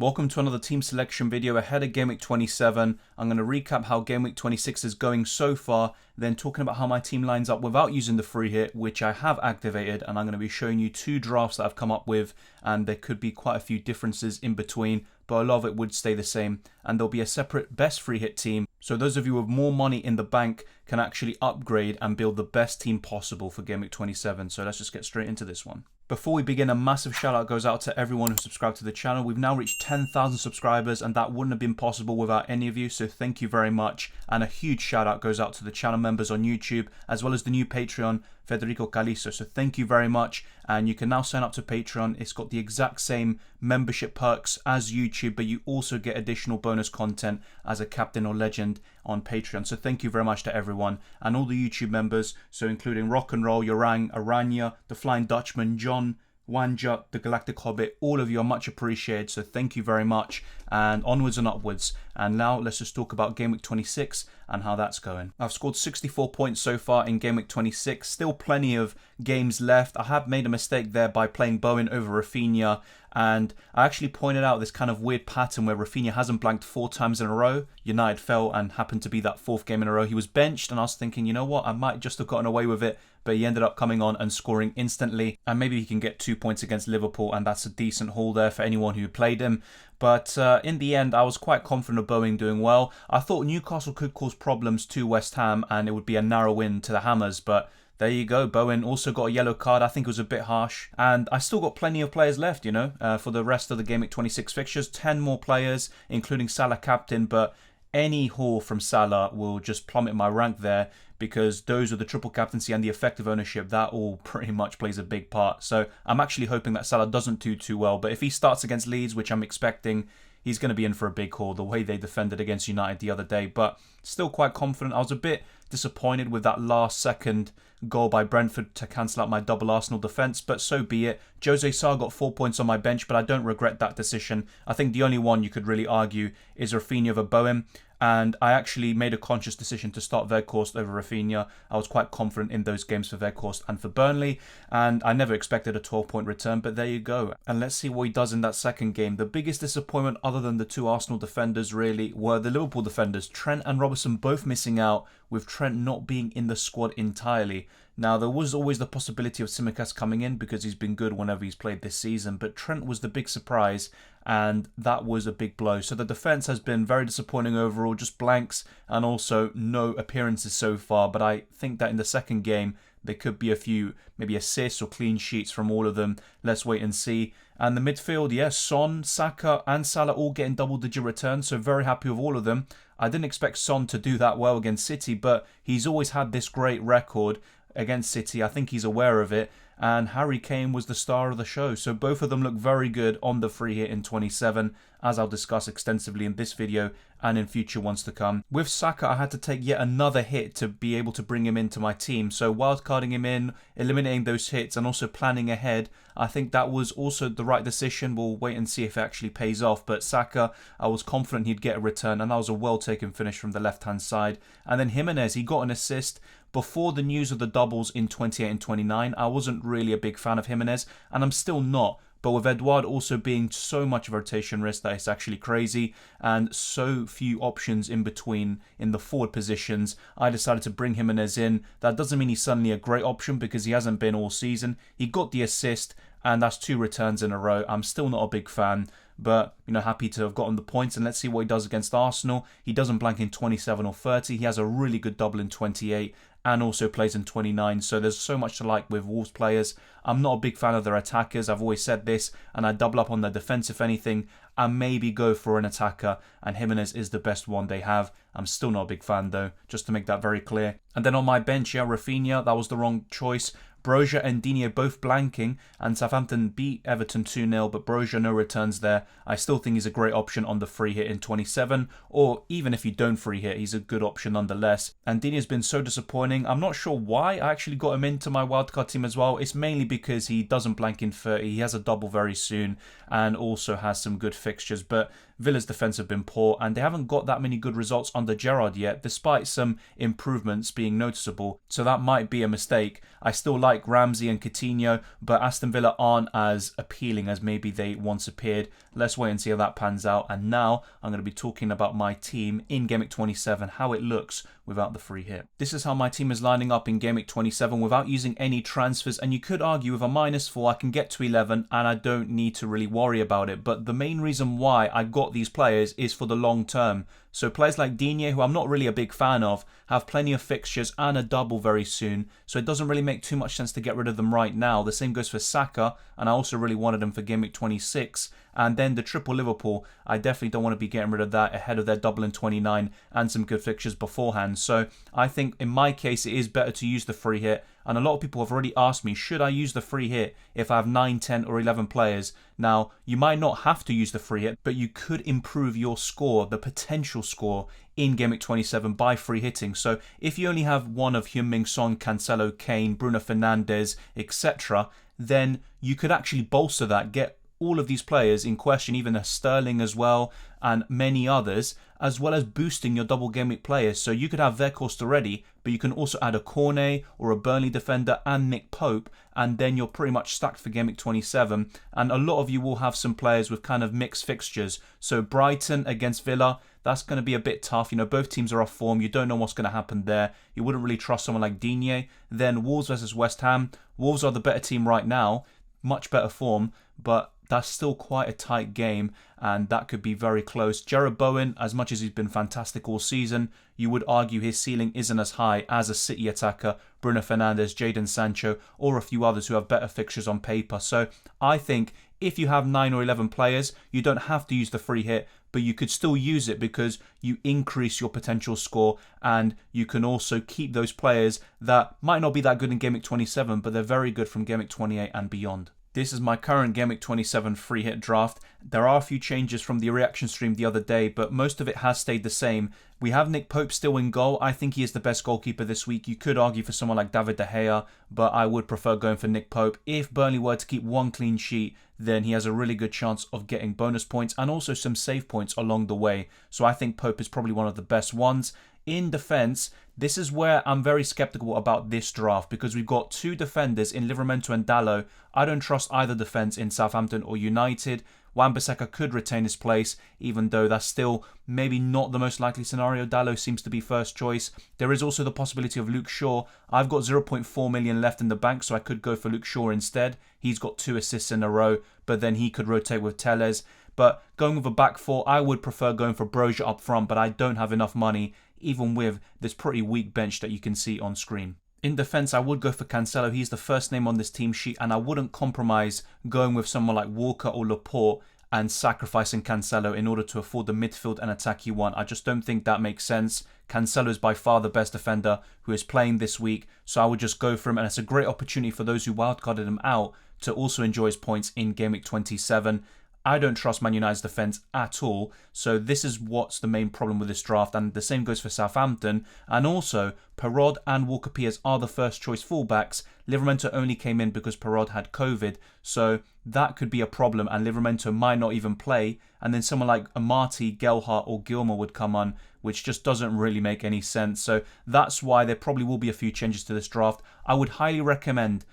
Welcome to another team selection video ahead of Game Week 27. I'm going to recap how Game Week 26 is going so far, then talking about how my team lines up without using the free hit, which I have activated, and I'm going to be showing you two drafts that I've come up with, and there could be quite a few differences in between, but a lot of it would stay the same, and there'll be a separate best free hit team, so those of you with more money in the bank can actually upgrade and build the best team possible for Game Week 27. So let's just get straight into this one. Before we begin, a massive shout out goes out to everyone who subscribed to the channel. We've now reached 10,000 subscribers, and that wouldn't have been possible without any of you, so thank you very much. And a huge shout out goes out to the channel members on YouTube, as well as the new Patreon, Federico Calisto. So thank you very much, and you can now sign up to Patreon. It's got the exact same membership perks as YouTube, but you also get additional bonus content as a captain or legend on Patreon. So thank you very much to everyone and all the YouTube members, so including Rock and Roll, Yorang, Aranya, The Flying Dutchman, John, Wanja, The Galactic Hobbit. All of you are much appreciated, so thank you very much, and onwards and upwards. And now let's just talk about Game Week 26 and how that's going. I've scored 64 points so far in Game Week 26, still plenty of games left. I have made a mistake there by playing Bowen over Rafinha, and I actually pointed out this kind of weird pattern where Rafinha hasn't blanked 4 times in a row. United fell and happened to be that 4th game in a row. He was benched, and I was thinking, you know what, I might just have gotten away with it, but he ended up coming on and scoring instantly, and maybe he can get 2 points against Liverpool, and that's a decent haul there for anyone who played him. But in the end, I was quite confident of Bowen doing well. I thought Newcastle could cause problems to West Ham, and it would be a narrow win to the Hammers, but there you go. Bowen also got a yellow card. I think it was a bit harsh. And I still got plenty of players left, you know, for the rest of the Game Week 26 fixtures. 10 more players, including Salah captain. But any haul from Salah will just plummet my rank there, because those are the triple captaincy and the effective ownership. That all pretty much plays a big part. So I'm actually hoping that Salah doesn't do too well. But if he starts against Leeds, which I'm expecting, he's going to be in for a big haul, the way they defended against United the other day. But still quite confident. I was a bit disappointed with that last second goal by Brentford to cancel out my double Arsenal defence, but so be it. Jose Sarr got 4 points on my bench, but I don't regret that decision. I think the only one you could really argue is Rafinha over Bowen, and I actually made a conscious decision to start Weghorst over Rafinha. I was quite confident in those games for Weghorst and for Burnley, and I never expected a 12-point return, but there you go. And let's see what he does in that second game. The biggest disappointment, other than the 2 Arsenal defenders really, were the Liverpool defenders. Trent and Robertson both missing out, with Trent not being in the squad entirely. Now, there was always the possibility of Tsimikas coming in because he's been good whenever he's played this season, but Trent was the big surprise, and that was a big blow. So the defence has been very disappointing overall, just blanks and also no appearances so far, but I think that in the second game there could be a few maybe assists or clean sheets from all of them. Let's wait and see. And the midfield, yes, Son, Saka and Salah all getting double-digit returns, so very happy with all of them. I didn't expect Son to do that well against City, but he's always had this great record against City. I think he's aware of it. And Harry Kane was the star of the show. So both of them look very good on the free hit in 27, as I'll discuss extensively in this video and in future ones to come. With Saka, I had to take yet another hit to be able to bring him into my team. So wildcarding him in, eliminating those hits, and also planning ahead, I think that was also the right decision. We'll wait and see if it actually pays off. But Saka, I was confident he'd get a return, and that was a well-taken finish from the left-hand side. And then Jimenez, he got an assist. Before the news of the doubles in 28 and 29, I wasn't really a big fan of Jimenez, and I'm still not. But with Edouard also being so much of a rotation risk that it's actually crazy, and so few options in between in the forward positions, I decided to bring Jimenez in. That doesn't mean he's suddenly a great option, because he hasn't been all season. He got the assist, and that's 2 returns in a row. I'm still not a big fan, but you know, happy to have gotten the points, and let's see what he does against Arsenal. He doesn't blank in 27 or 30. He has a really good double in 28 and also plays in 29, so there's so much to like with Wolves players. I'm not a big fan of their attackers, I've always said this, and I double up on their defence if anything, and maybe go for an attacker, and Jimenez is the best one they have. I'm still not a big fan though, just to make that very clear. And then on my bench, yeah, Rafinha, that was the wrong choice. Broja and Digne both blanking, and Southampton beat Everton 2-0, but Broja no returns there. I still think he's a great option on the free hit in 27, or even if you don't free hit, he's a good option nonetheless. And Digne's been so disappointing. I'm not sure why I actually got him into my wildcard team as well. It's mainly because he doesn't blank in 30, he has a double very soon, and also has some good fixtures, but Villa's defence have been poor, and they haven't got that many good results under Gerrard yet, despite some improvements being noticeable, so that might be a mistake. I still like like Ramsey and Coutinho, but Aston Villa aren't as appealing as maybe they once appeared. Let's wait and see how that pans out. And now I'm going to be talking about my team in Game Week 27, how it looks without the free hit. This is how my team is lining up in Game Week 27 without using any transfers, and you could argue with a -4 I can get to 11 and I don't need to really worry about it, but the main reason why I got these players is for the long term. So players like Digne, who I'm not really a big fan of, have plenty of fixtures and a double very soon, so it doesn't really make too much sense to get rid of them right now. The same goes for Saka, and I also really wanted him for Game Week 26. And then the triple Liverpool, I definitely don't want to be getting rid of that ahead of their double in 29 and some good fixtures beforehand. So I think in my case it is better to use the free hit. And a lot of people have already asked me, should I use the free hit if I have 9, 10 or 11 players? Now, you might not have to use the free hit, but you could improve your score, the potential score, in Game Week 27 by free hitting. So if you only have one of Heung-min Son, Cancelo, Kane, Bruno Fernandes, etc., then you could actually bolster that, get all of these players in question, even a Sterling as well, and many others, as well as boosting your double game week players. So you could have Weghorst already, but you can also add a Cornet or a Burnley defender and Nick Pope, and then you're pretty much stacked for Game Week 27. And a lot of you will have some players with kind of mixed fixtures. So Brighton against Villa, that's going to be a bit tough. You know, both teams are off form. You don't know what's going to happen there. You wouldn't really trust someone like Digne. Then Wolves versus West Ham. Wolves are the better team right now, much better form, but that's still quite a tight game, and that could be very close. Jared Bowen, as much as he's been fantastic all season, you would argue his ceiling isn't as high as a City attacker, Bruno Fernandes, Jadon Sancho, or a few others who have better fixtures on paper. So I think if you have 9 or 11 players, you don't have to use the free hit, but you could still use it because you increase your potential score, and you can also keep those players that might not be that good in Game Week 27, but they're very good from Game Week 28 and beyond. This is my current Game Week 27 free hit draft. There are a few changes from the reaction stream the other day, but most of it has stayed the same. We have Nick Pope still in goal. I think he is the best goalkeeper this week. You could argue for someone like David De Gea, but I would prefer going for Nick Pope. If Burnley were to keep one clean sheet, then he has a really good chance of getting bonus points and also some save points along the way. So I think Pope is probably one of the best ones. In defence, this is where I'm very skeptical about this draft because we've got 2 defenders in Livramento and Dalot. I don't trust either defence in Southampton or United. Wan-Bissaka could retain his place, even though that's still maybe not the most likely scenario. Dalot seems to be first choice. There is also the possibility of Luke Shaw. I've got 0.4 million left in the bank, so I could go for Luke Shaw instead. He's got 2 assists in a row, but then he could rotate with Telles. But going with a back 4, I would prefer going for Broja up front, but I don't have enough money, even with this pretty weak bench that you can see on screen. In defence, I would go for Cancelo. He's the first name on this team sheet, and I wouldn't compromise going with someone like Walker or Laporte and sacrificing Cancelo in order to afford the midfield and attack you want. I just don't think that makes sense. Cancelo is by far the best defender who is playing this week, so I would just go for him, and it's a great opportunity for those who wildcarded him out to also enjoy his points in Game Week 27. I don't trust Man United's defence at all, so this is what's the main problem with this draft, and the same goes for Southampton. And also, Perraud and Walker-Peters are the first choice fullbacks. Livramento only came in because Perraud had COVID, so that could be a problem, and Livramento might not even play, and then someone like Amati, Gelhardt or Gilmour would come on, which just doesn't really make any sense. So that's why there probably will be a few changes to this draft. I would highly recommend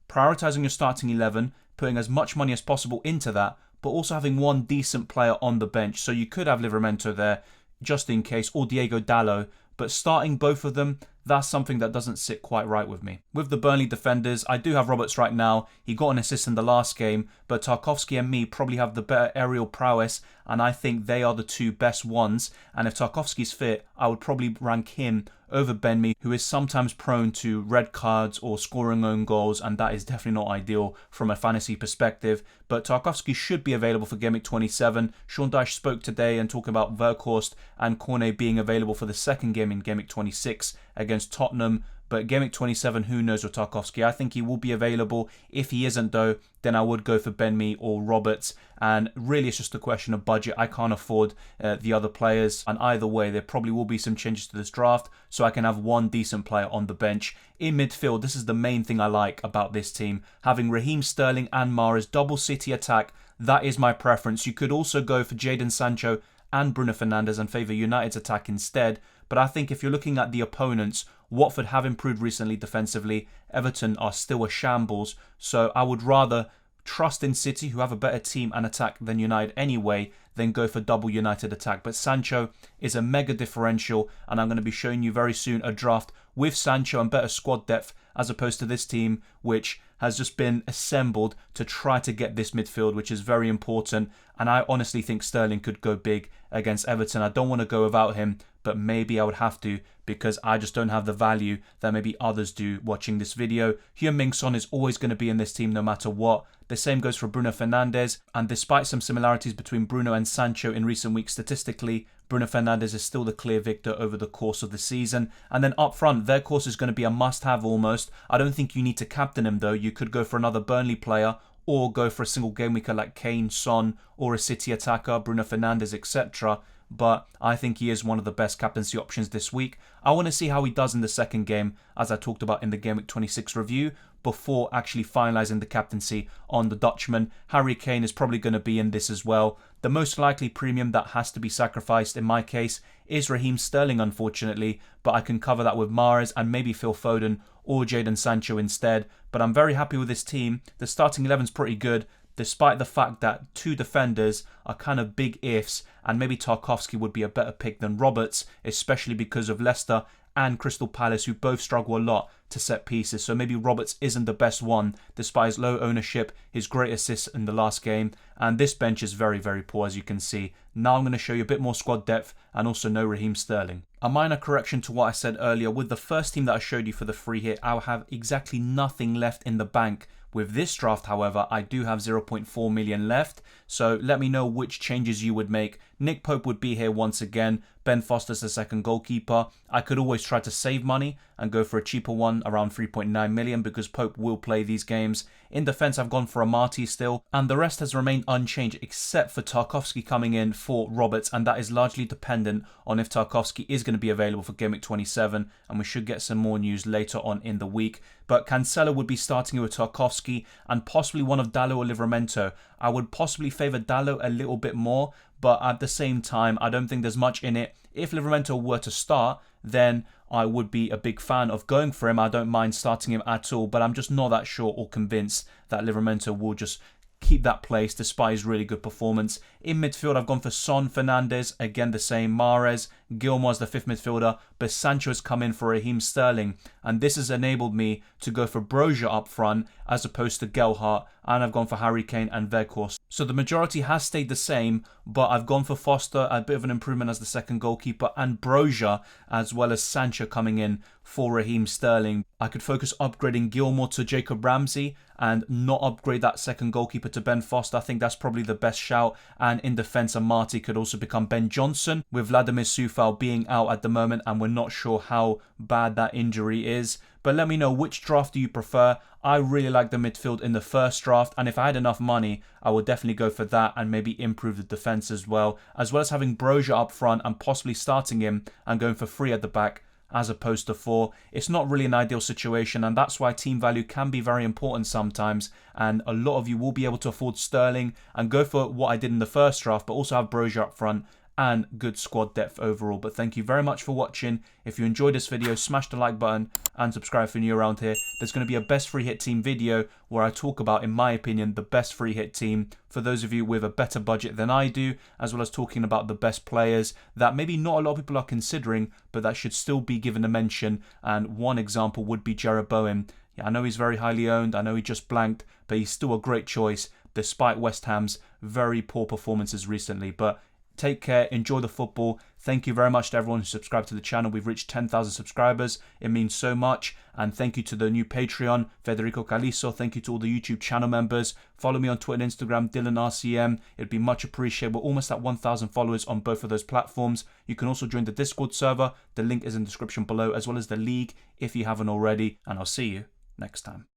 prioritising your starting 11, putting as much money as possible into that, but also having one decent player on the bench. So you could have Livramento there just in case, or Diego Dalot, but starting both of them, that's something that doesn't sit quite right with me. With the Burnley defenders, I do have Roberts right now. He got an assist in the last game, but Tarkowski and me probably have the better aerial prowess, and I think they are the 2 best ones. And if Tarkowski's fit, I would probably rank him over Ben-Mee, who is sometimes prone to red cards or scoring own goals, and that is definitely not ideal from a fantasy perspective. But Tarkowski should be available for Game Week 27. Sean Dyche spoke today and talking about Weghorst and Cornet being available for the second game in Game Week 26 against Tottenham. But Game Week 27, who knows with Tarkowski? I think he will be available. If he isn't though, then I would go for Ben-Mee or Roberts. And really it's just a question of budget. I can't afford the other players. And either way, there probably will be some changes to this draft, so I can have one decent player on the bench. In midfield, this is the main thing I like about this team. Having Raheem Sterling and Mahrez double City attack, that is my preference. You could also go for Jadon Sancho and Bruno Fernandes and favour United's attack instead. But I think if you're looking at the opponents, Watford have improved recently defensively. Everton are still a shambles. So I would rather trust in City, who have a better team and attack than United anyway, then go for double United attack. But Sancho is a mega differential, and I'm going to be showing you very soon a draft with Sancho and better squad depth, as opposed to this team, which has just been assembled to try to get this midfield, which is very important. And I honestly think Sterling could go big against Everton. I don't want to go without him, but maybe I would have to, because I just don't have the value that maybe others do watching this video. Heung-min Son is always going to be in this team no matter what. The same goes for Bruno Fernandes, and despite some similarities between Bruno and Sancho in recent weeks statistically, Bruno Fernandes is still the clear victor over the course of the season. And then up front, their course is going to be a must-have almost. I don't think you need to captain him though. You could go for another Burnley player, or go for a single game weeker like Kane, Son, or a City attacker, Bruno Fernandes, etc. But I think he is one of the best captaincy options this week. I want to see how he does in the second game, as I talked about in the Game Week 26 review, before actually finalising the captaincy on the Dutchman. Harry Kane is probably going to be in this as well. The most likely premium that has to be sacrificed in my case is Raheem Sterling, unfortunately, but I can cover that with Mahrez and maybe Phil Foden or Jadon Sancho instead. But I'm very happy with this team. The starting 11's pretty good, despite the fact that two defenders are kind of big ifs, and maybe Tarkowski would be a better pick than Roberts, especially because of Leicester and Crystal Palace, who both struggle a lot to set pieces. So maybe Roberts isn't the best one, despite his low ownership, his great assists in the last game. And this bench is very, very poor, as you can see. Now I'm going to show you a bit more squad depth and also no Raheem Sterling. A minor correction to what I said earlier. With the first team that I showed you for the free hit, I'll have exactly nothing left in the bank. With this draft, however, I do have 0.4 million left, so let me know which changes you would make. Nick Pope would be here once again. Ben Foster's the second goalkeeper. I could always try to save money and go for a cheaper one around 3.9 million because Pope will play these games. In defence, I've gone for Amati still, and the rest has remained unchanged except for Tarkowski coming in for Roberts, and that is largely dependent on if Tarkowski is going to be available for Game Week 27, and we should get some more news later on in the week. But Cancelo would be starting with Tarkowski and possibly one of Dalot or Livramento. I would possibly favour Dalot a little bit more, but at the same time, I don't think there's much in it. If Livramento were to start, then I would be a big fan of going for him. I don't mind starting him at all, but I'm just not that sure or convinced that Livramento will just keep that place despite his really good performance. In midfield, I've gone for Son, Fernandes, again the same, Mahrez, Gilmour's the fifth midfielder, but Sancho has come in for Raheem Sterling, and this has enabled me to go for Broja up front as opposed to Gelhardt, and I've gone for Harry Kane and Weghorst. So the majority has stayed the same, but I've gone for Foster, a bit of an improvement as the second goalkeeper, and Broja, as well as Sancho coming in for Raheem Sterling. I could focus upgrading Gilmour to Jacob Ramsey and not upgrade that second goalkeeper to Ben Foster. I think that's probably the best shout. And in defence, Amati could also become Ben Johnson, with Vladimir Coufal being out at the moment, and we're not sure how bad that injury is. But let me know, which draft do you prefer? I really like the midfield in the first draft, and if I had enough money, I would definitely go for that and maybe improve the defence as well as having Broja up front and possibly starting him and going for 3 at the back as opposed to 4. It's not really an ideal situation, and that's why team value can be very important sometimes, and a lot of you will be able to afford Sterling and go for what I did in the first draft, but also have Broja up front and good squad depth overall. But thank you very much for watching. If you enjoyed this video, smash the like button and subscribe if you're new around here. There's going to be a best free hit team video where I talk about, in my opinion, the best free hit team for those of you with a better budget than I do, as well as talking about the best players that maybe not a lot of people are considering, but that should still be given a mention. And one example would be Jarrod Bowen. Yeah, I know he's very highly owned, I know he just blanked, but he's still a great choice despite West Ham's very poor performances recently. But take care, enjoy the football. Thank you very much to everyone who subscribed to the channel. We've reached 10,000 subscribers. It means so much. And thank you to the new Patreon, Federico Caliso. Thank you to all the YouTube channel members. Follow me on Twitter and Instagram, DylanRCM. It'd be much appreciated. We're almost at 1,000 followers on both of those platforms. You can also join the Discord server. The link is in the description below, as well as the league if you haven't already. And I'll see you next time.